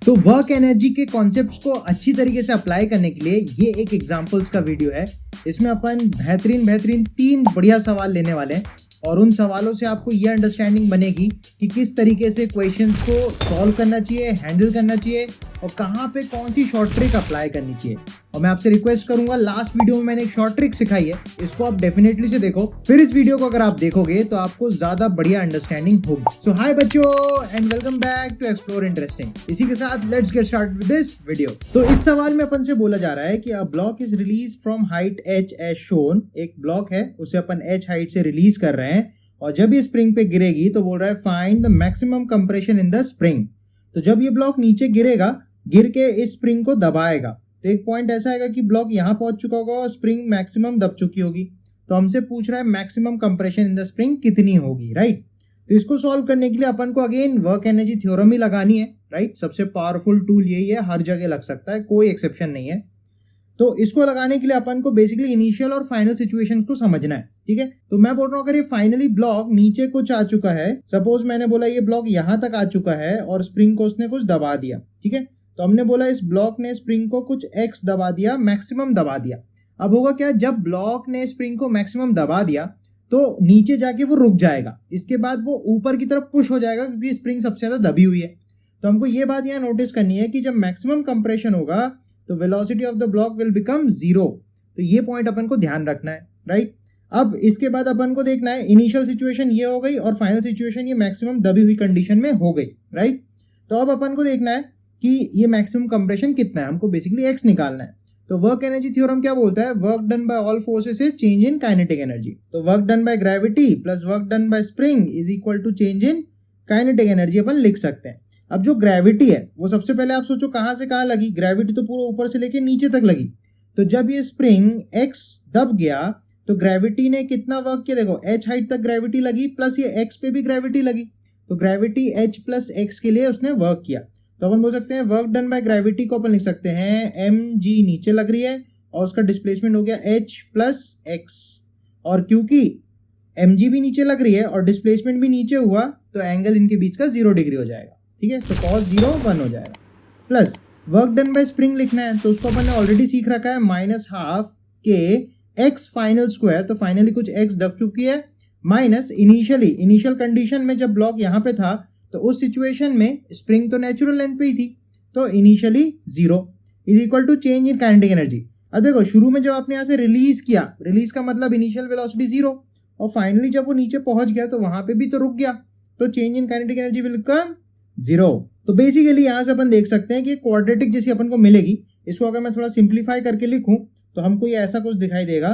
तो work energy के concepts को अच्छी तरीके से अप्लाई करने के लिए ये एक एग्जांपल्स का वीडियो है। इसमें अपन बेहतरीन 3 बढ़िया सवाल लेने वाले हैं और उन सवालों से आपको ये अंडरस्टैंडिंग बनेगी कि किस तरीके से क्वेश्चंस को सॉल्व करना चाहिए, हैंडल करना चाहिए और कहाँ पे कौन सी शॉर्ट ट्रिक अप्लाई करनी चाहिए। और मैं आपसे रिक्वेस्ट करूंगा, लास्ट वीडियो में मैंने एक शॉर्ट ट्रिक सिखाई है, इसको आप डेफिनेटली से देखो। फिर इस वीडियो को अगर आप देखोगे तो आपको ज्यादा बढ़िया अंडरस्टैंडिंग होगी। सो हाय बच्चों and welcome back to explore interesting. इसी के साथ let's get started with this video. तो इस सवाल में अपन से बोला जा रहा है कि a block is release from height h as shown. एक ब्लॉक है, उसे अपन h हाइट से रिलीज कर रहे हैं और जब ये स्प्रिंग पे गिरेगी तो बोल रहा है find the maximum compression in the spring. तो जब ये ब्लॉक नीचे गिरेगा, गिर के इस स्प्रिंग को दबाएगा, तो एक पॉइंट ऐसा आएगा कि ब्लॉक यहां पहुंच चुका होगा और स्प्रिंग मैक्सिमम दब चुकी होगी। तो हमसे पूछ रहा है maximum compression in the spring कितनी होगी, राइट। तो इसको सॉल्व करने के लिए अपन को अगेन वर्क एनर्जी थ्योरम ही लगानी है, राइट। सबसे पावरफुल टूल यही है, हर जगह लग सकता है, कोई एक्सेप्शन नहीं है। तो इसको लगाने के लिए अपन को बेसिकली इनिशियल और फाइनल सिचुएशंस को समझना है, ठीक है। तो मैं बोल रहा हूँ अगर ये फाइनली ब्लॉक नीचे कुछ आ चुका है, सपोज मैंने बोला ये ब्लॉक यहां तक आ चुका है और स्प्रिंग को उसने कुछ दबा दिया, ठीक है। तो हमने बोला इस ब्लॉक ने स्प्रिंग को कुछ x दबा दिया, मैक्सिमम दबा दिया। अब होगा क्या, जब ब्लॉक ने स्प्रिंग को मैक्सिमम दबा दिया तो नीचे जाके वो रुक जाएगा, इसके बाद वो ऊपर की तरफ पुश हो जाएगा क्योंकि स्प्रिंग सबसे ज्यादा दबी हुई है। तो हमको ये बात यहाँ नोटिस करनी है कि जब मैक्सिमम कंप्रेशन होगा तो velocity of the block will become 0। तो ये पॉइंट अपन को ध्यान रखना है, राइट। अब इसके बाद अपन को देखना है इनिशियल सिचुएशन ये हो गई और फाइनल सिचुएशन ये मैक्सिमम दबी हुई कंडीशन में हो गई, राइट। तो अब अपन को देखना है कि ये मैक्सिमम कंप्रेशन कितना है, हमको बेसिकली x निकालना है। तो वर्क एनर्जी थ्योरम क्या बोलता है, work done by all forces is change in kinetic energy. तो work done by gravity plus work done by spring is equal to change in kinetic energy अपन लिख सकते हैं। अब जो ग्रेविटी है वो सबसे पहले आप सोचो कहां से कहां लगी, ग्रेविटी तो पूरा ऊपर से लेके नीचे तक लगी। तो जब ये स्प्रिंग x दब गया तो ग्रेविटी ने कितना वर्क किया, देखो h हाइट तक ग्रेविटी लगी प्लस ये x पे भी ग्रेविटी लगी, तो ग्रेविटी h प्लस x के लिए उसने वर्क किया। तो अपन बोल सकते हैं वर्क डन बाय ग्रेविटी को अपन लिख सकते हैं mg नीचे लग रही है और उसका डिस्प्लेसमेंट हो गया h प्लस x। और क्योंकि mg भी नीचे लग रही है और डिस्प्लेसमेंट भी नीचे हुआ तो एंगल इनके बीच का 0 डिग्री हो जाएगा, ठीक है। तो cos 0 1 हो जाएगा। Plus work done by spring लिखना है तो उसको अपन ने ऑलरेडी सीख रखा है -12 के x फाइनल स्क्वायर। तो फाइनली कुछ x दब चुकी है माइनस इनिशियल कंडीशन में जब ब्लॉक यहाँ पे था तो उस सिचुएशन में स्प्रिंग तो नेचुरल लेंथ पे ही थी तो initially 0 is equal to change in kinetic energy. अब देखो शुरू में जब आपने यहाँ से रिलीज किया, रिलीज का मतलब इनिशियल वेलोसिटी 0 और फाइनली जब वो नीचे पहुंच गया तो वहां पे भी तो रुक गया, तो change in kinetic energy will become 0। तो बेसिकली यहाँ से अपन देख सकते हैं कि क्वाड्रेटिक जैसी अपन को मिलेगी। इसको अगर मैं थोड़ा सिंप्लीफाई करके लिखूं तो हमको ये ऐसा कुछ दिखाई देगा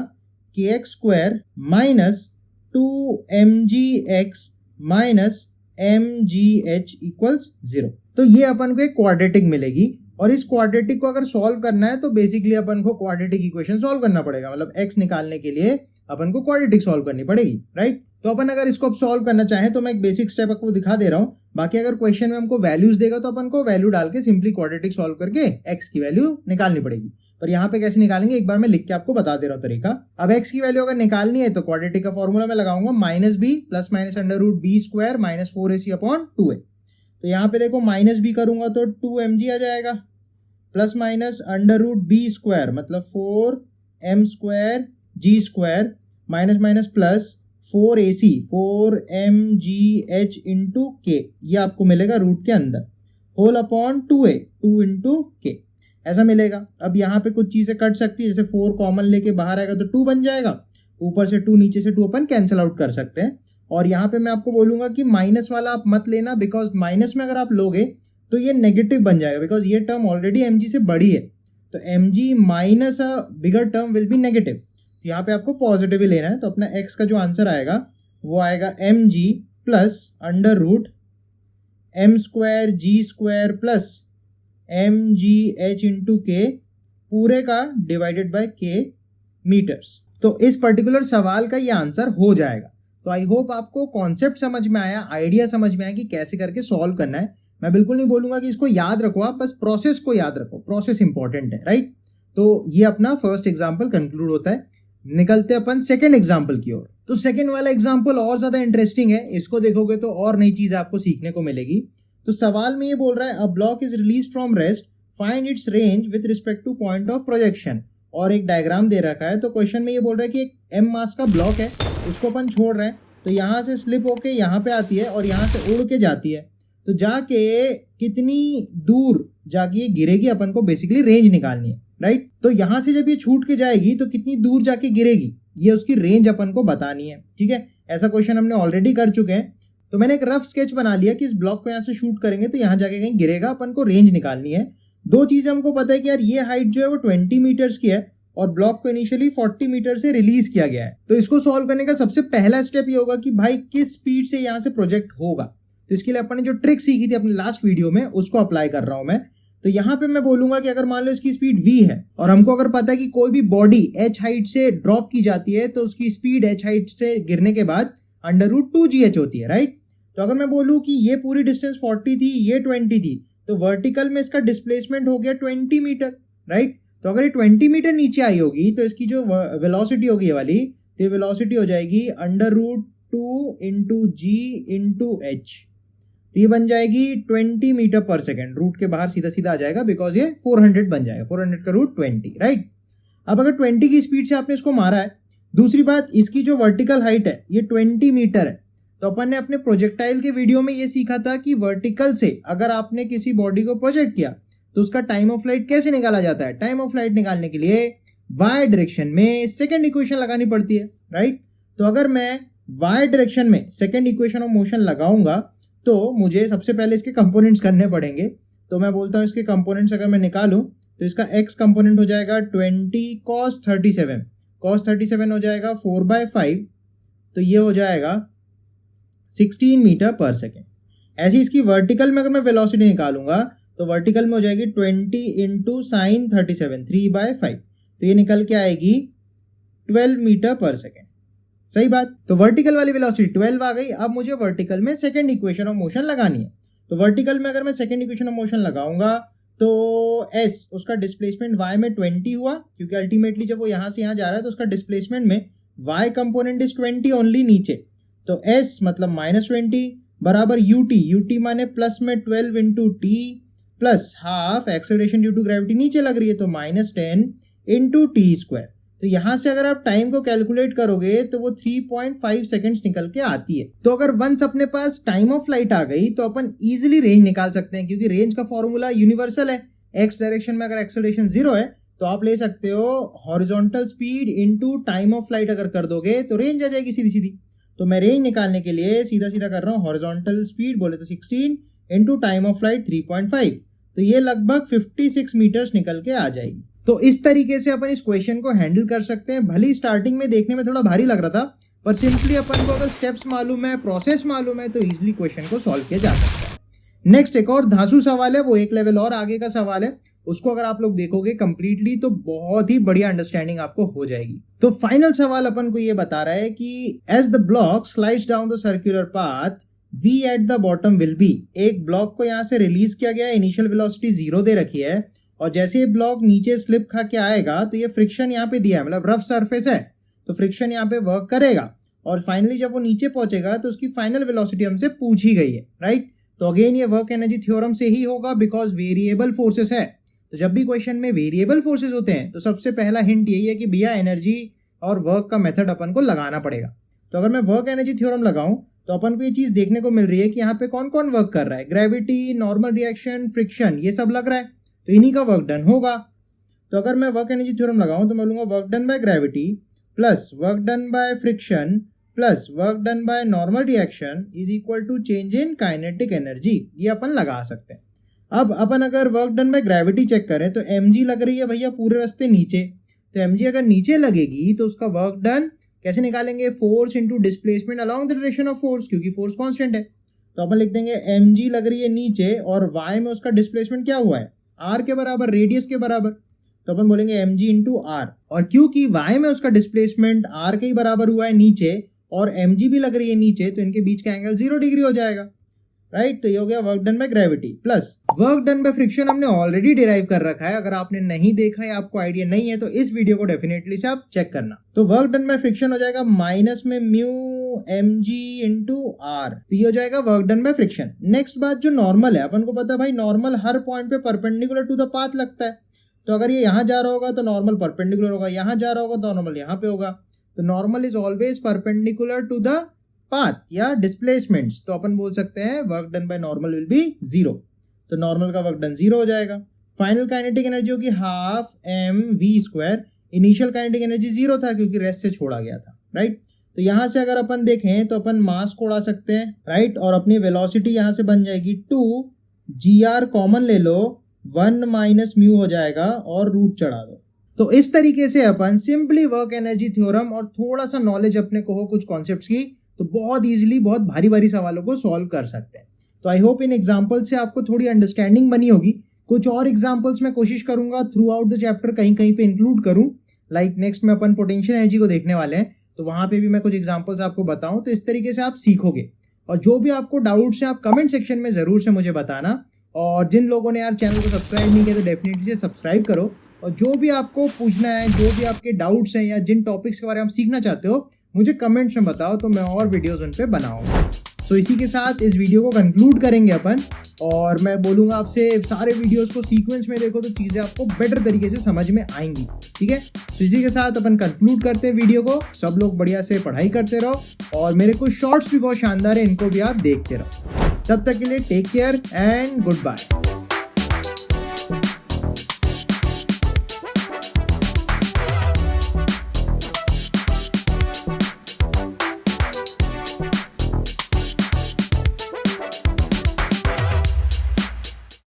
कि x square minus 2mgx minus mgh equals 0। तो ये अपन को एक क्वाड्रेटिक मिलेगी और इस क्वाड्रेटिक को अगर सॉल्व करना है तो बेसिकली अपन को क्वाड्रेटिक इक्वेशन सॉल्व करना पड़ेगा, मतलब x निकालने के लिए अपन को क्वाड्रेटिक सॉल्व करनी पड़ेगी, राइट। तो अपन अगर इसको अब सॉल्व करना चाहें तो मैं एक बेसिक स्टेप आपको दिखा दे रहा हूं, बाकी अगर क्वेश्चन में हमको वैल्यूज देगा तो अपन को वैल्यू डाल के सिंपली क्वाड्रेटिक सॉल्व करके x की वैल्यू निकालनी पड़ेगी। पर यहाँ पे कैसे निकालेंगे एक बार मैं लिख के आपको बता दे रहा हूँ तरीका। अब x की वैल्यू अगर निकालनी है तो क्वाड्रेटिक का फॉर्मूला मैं लगाऊंगा -b plus minus under root b square minus 4ac upon 2a। तो यहाँ पे देखो -b करूंगा तो 2mg आ जाएगा plus minus under root b square मतलब 4m square g square minus minus plus 4ac 4mgh into k, ये आपको मिलेगा रूट के अंदर whole upon 2a 2 into k ऐसा मिलेगा। अब यहाँ पे कुछ चीजें कट सकती है, जैसे 4 कॉमन लेके बाहर आएगा तो 2 बन जाएगा, ऊपर से 2 नीचे से 2 अपन कैंसिल आउट कर सकते हैं। और यहाँ पे मैं आपको बोलूंगा कि माइनस वाला आप मत लेना, बिकॉज माइनस में अगर आप लोगे तो ये नेगेटिव बन जाएगा, बिकॉज ये टर्म ऑलरेडी mg से बड़ी है। तो mg minus a bigger term will be negative, तो यहाँ पे आपको पॉजिटिव ही लेना है। तो अपना x का जो आंसर आएगा वो आएगा mg plus under root m square g square plus mgh into k पूरे का डिवाइडेड बाय k मीटर्स। तो इस पर्टिकुलर सवाल का ये आंसर हो जाएगा। तो आई होप आपको कॉन्सेप्ट समझ में आया, आइडिया समझ में आया कि कैसे करके सॉल्व करना है। मैं बिल्कुल नहीं बोलूंगा कि इसको याद रखो, आप बस प्रोसेस को याद रखो, प्रोसेस इंपॉर्टेंट है, राइट। तो ये अपना फर्स्ट एग्जाम्पल कंक्लूड होता है। निकलते अपन सेकंड एग्जाम्पल की ओर। तो सेकंड वाला एग्जाम्पल और ज्यादा इंटरेस्टिंग है, इसको देखोगे तो और नई चीज आपको सीखने को मिलेगी। तो सवाल में ये बोल रहा है अ block is release from rest, find its range with respect two point of projection, और एक डायग्राम दे रखा है। तो क्वेश्चन में ये बोल रहा है कि एक m मास का ब्लॉक है, इसको अपन छोड़ रहे हैं, तो यहाँ से स्लिप होके यहाँ पे आती है और यहाँ से उड़ के जाती है, तो जाके कितनी दूर जाके ये गिरेगी, अपन को बेसिकली रेंज निकालनी है, राइट। तो यहाँ से जब ये छूट के जाएगी तो कितनी दूर जाके गिरेगी, ये उसकी रेंज अपन को बतानी है, ठीक है। ऐसा क्वेश्चन हमने ऑलरेडी कर चुके हैं। तो मैंने एक रफ स्केच बना लिया कि इस ब्लॉक को यहाँ से शूट करेंगे तो यहाँ जाके कहीं गिरेगा, अपन को रेंज निकालनी है। दो चीजें हमको पता है कि यार ये हाइट जो है वो 20 मीटर्स की है और ब्लॉक को इनिशियली 40 मीटर से रिलीज किया गया है। तो इसको सॉल्व करने का सबसे पहला स्टेप ये होगा कि भाई किस स्पीड से यहाँ से प्रोजेक्ट होगा। तो इसके लिए अपन ने जो ट्रिक सीखी थी अपने लास्ट वीडियो में उसको अप्लाई कर रहा हूं मैं। तो यहाँ पे मैं बोलूंगा कि अगर मान लो इसकी स्पीड v है और हमको अगर पता है कि कोई भी बॉडी h हाइट से ड्रॉप की जाती है तो उसकी स्पीड h हाइट से गिरने के बाद √2gh होती है, राइट। तो अगर मैं बोलूं कि ये पूरी डिस्टेंस 40 थी, ये 20 थी, तो वर्टिकल में इसका डिस्प्लेसमेंट हो गया 20 मीटर, राइट। तो अगर ये 20 मीटर नीचे आई होगी तो इसकी जो वेलोसिटी होगी ये वाली, तो ये वेलोसिटी हो जाएगी √2 g h, तो ये बन जाएगी 20 मीटर पर सेकेंड। रूट के बाहर सीधा सीधा आ जाएगा बिकॉज ये 400 बन जाएगा, 400 का रूट 20, राइट। अब अगर 20 की स्पीड से आपने इसको मारा है, दूसरी बात इसकी जो वर्टिकल हाइट है ये 20 मीटर है। तो अपन ने अपने प्रोजेक्टाइल के वीडियो में ये सीखा था कि वर्टिकल से अगर आपने किसी बॉडी को प्रोजेक्ट किया तो उसका टाइम ऑफ फ्लाइट कैसे निकाला जाता है। टाइम ऑफ फ्लाइट निकालने के लिए वाई डायरेक्शन में सेकंड इक्वेशन लगानी पड़ती है, राइट। तो अगर मैं वाई डायरेक्शन में सेकंड इक्वेशन ऑफ मोशन लगाऊंगा तो मुझे सबसे पहले इसके कंपोनेंट्स करने पड़ेंगे। तो मैं बोलता हूँ इसके कंपोनेंट्स अगर मैं निकालूं तो इसका x कंपोनेंट हो जाएगा 20 cos 37, cos 37 हो जाएगा 4/5, तो ये हो जाएगा 16 मीटर पर सेकेंड। ऐसी इसकी वर्टिकल में अगर मैं वेलोसिटी निकालूंगा तो वर्टिकल में हो जाएगी 20 × sin 37, 3/5, तो ये निकल के आएगी 12 मीटर पर सेकेंड। सही बात। तो वर्टिकल वाली वेलोसिटी 12 आ गई। अब मुझे वर्टिकल में सेकंड इक्वेशन ऑफ मोशन लगानी है। तो वर्टिकल में अगर मैं सेकंड इक्वेशन ऑफ मोशन लगाऊंगा तो s उसका डिस्प्लेसमेंट y में 20 हुआ, क्योंकि अल्टीमेटली जब वो यहाँ से यहाँ जा रहा है तो उसका डिस्प्लेसमेंट में y कंपोनेंट इज 20 ओनली नीचे, तो s मतलब -20 बराबर ut माने प्लस में 12 × t plus half acceleration due to gravity नीचे लग रही है तो -10 × t²। तो यहां से अगर आप टाइम को कैलकुलेट करोगे तो वो 3.5 सेकंड्स निकल के आती है। तो अगर वंस अपने पास टाइम ऑफ फ्लाइट आ गई तो अपन इजीली रेंज निकाल सकते हैं, क्योंकि रेंज का फॉर्मूला यूनिवर्सल है। एक्स डायरेक्शन में अगर एक्सेलरेशन 0 है तो आप ले सकते हो horizontal speed into time of flight, अगर कर दोगे तो रेंज आ जाएगी सीधी सीधी। तो मैं रेंज निकालने के लिए सीधा सीधा कर रहा हूँ, हॉरिजॉन्टल स्पीड बोले तो 16 × टाइम ऑफ फ्लाइट 3.5, तो ये लगभग 56 मीटर्स निकल के आ जाएगी। तो इस तरीके से अपन इस क्वेश्चन को हैंडल कर सकते हैं। भले स्टार्टिंग में देखने में थोड़ा भारी लग रहा था, पर सिंपली अपन को अगर स्टेप्स मालूम है, प्रोसेस मालूम है, तो इजीली क्वेश्चन को सॉल्व किया जा सकता है। नेक्स्ट एक और धांसू सवाल है, वो एक लेवल और आगे का सवाल है। उसको अगर आप लोग देखोगे कंप्लीटली तो बहुत ही बढ़िया अंडरस्टैंडिंग आपको हो जाएगी। तो फाइनल सवाल अपन को ये बता रहा है कि as the block slides down the circular path v at the bottom will be. एक ब्लॉक को यहाँ से रिलीज किया गया है, इनिशियल वेलोसिटी 0 दे रखी है, और जैसे ये ब्लॉक नीचे स्लिप खा के आएगा तो ये फ्रिक्शन यहाँ पे दिया है, मतलब रफ सरफेस है तो फ्रिक्शन यहाँ पे वर्क करेगा, और फाइनली जब वो नीचे पहुंचेगा तो उसकी फाइनल वेलोसिटी हमसे पूछी गई है, राइट। तो अगेन ये वर्क एनर्जी थ्योरम से ही होगा बिकॉज वेरिएबल फोर्सेस है। तो जब भी क्वेश्चन में वेरिएबल फोर्सेस होते हैं तो सबसे पहला हिंट यही है कि भैया एनर्जी और वर्क का मेथड अपन को लगाना पड़ेगा। तो अगर मैं वर्क एनर्जी थ्योरम लगाऊं तो अपन को ये चीज देखने को मिल रही है कि यहाँ पे कौन कौन वर्क कर रहा है, ग्रेविटी, नॉर्मल रिएक्शन, फ्रिक्शन, ये सब लग रहा है, तो इन्हीं का वर्क डन होगा। तो अगर मैं वर्क एनर्जी थ्योरम लगाऊं तो मैं लूंगा work done by gravity plus work done by friction plus work done by normal reaction is equal to change in kinetic energy. ये अपन लगा सकते हैं। अब अपन अगर work done by gravity check करें तो mg लग रही है भैया पूरे रास्ते नीचे, तो mg अगर नीचे लगेगी तो उसका वर्क डन कैसे निकालेंगे, force into displacement along the direction of force, क्योंकि फोर्स कांस्टेंट है। तो अपन लिख देंगे mg लग रही है नीचे और y में उसका डिस्प्लेसमेंट क्या हुआ है, r के बराबर, रेडियस के बराबर, तो अपन बोलेंगे mg इंटू r। और क्योंकि y में उसका डिस्प्लेसमेंट r के ही बराबर हुआ है नीचे और mg भी लग रही है नीचे, तो इनके बीच का एंगल 0 डिग्री हो जाएगा। राइट। तो ये हो गया work done by gravity plus work done by friction हमने ऑलरेडी डिराइव कर रखा है। अगर आपने नहीं देखा है, आपको आइडिया नहीं है, तो इस वीडियो को डेफिनेटली से आप चेक करना। तो वर्क डन बाय फ्रिक्शन हो जाएगा माइनस में म्यू mg इंटू आर, तो ये हो जाएगा work done by friction. Next बात जो नॉर्मल है, अपन को पता है भाई नॉर्मल हर पॉइंट पे परपेंडिकुलर टू द पाथ लगता है। तो अगर ये यहाँ जा रहा होगा तो नॉर्मल परपेंडिकुलर होगा, यहाँ जा रहा होगा तो नॉर्मल यहाँ पे होगा। तो normal is always perpendicular to the path या डिस्प्लेसमेंट्स। तो अपन बोल सकते हैं work done by normal will be 0। तो नॉर्मल का वर्क डन 0 हो जाएगा। फाइनल काइनेटिक एनर्जी होगी half m v square. Initial kinetic energy 0 था क्योंकि रेस्ट से छोड़ा गया था, राइट। तो यहाँ से अगर अपन देखें तो अपन मास को उड़ा सकते हैं, राइट, और अपनी वेलोसिटी यहाँ से बन जाएगी 2 GR कॉमन ले लो, 1 माइनस म्यू हो जाएगा और रूट चढ़ा दो। तो इस तरीके से अपन सिंपली वर्क एनर्जी थ्योरम और थोड़ा सा नॉलेज अपने को हो कुछ कॉन्सेप्ट्स की, तो बहुत इजीली बहुत भारी भारी सवालों को सॉल्व कर सकते हैं। तो आई होप इन एग्जांपल से आपको थोड़ी अंडरस्टैंडिंग बनी होगी। कुछ और एग्जांपल्स मैं कोशिश करूंगा थ्रू आउट द चैप्टर कहीं कहीं पे इंक्लूड करूं। लाइक नेक्स्ट में अपन पोटेंशियल एनर्जी को देखने वाले हैं, तो वहां पे भी मैं कुछ एग्जांपल्स आपको बताऊं। तो इस तरीके से आप सीखोगे। और जो भी आपको डाउट्स हैं आप कमेंट सेक्शन में जरूर से मुझे बताना। और जिन लोगों ने यार चैनल को सब्सक्राइब नहीं किया तो डेफिनेटली से सब्सक्राइब करो। और जो भी आपको पूछना है, जो भी आपके डाउट्स हैं या जिन टॉपिक्स के बारे में आप सीखना चाहते हो, मुझे कमेंट्स में बताओ, तो मैं और वीडियोस उन पे बनाऊंगा। सो इसी के साथ इस वीडियो को कंक्लूड करेंगे अपन। और मैं बोलूँगा आपसे सारे वीडियोस को सीक्वेंस में देखो तो चीज़ें आपको बेटर तरीके से समझ में आएंगी, ठीक है। तो इसी के साथ अपन कंक्लूड करते हैं वीडियो को। सब लोग बढ़िया से पढ़ाई करते रहो और मेरे कुछ शॉर्ट्स भी बहुत शानदार है, इनको भी आप देखते रहो। तब तक के लिए take care and good bye.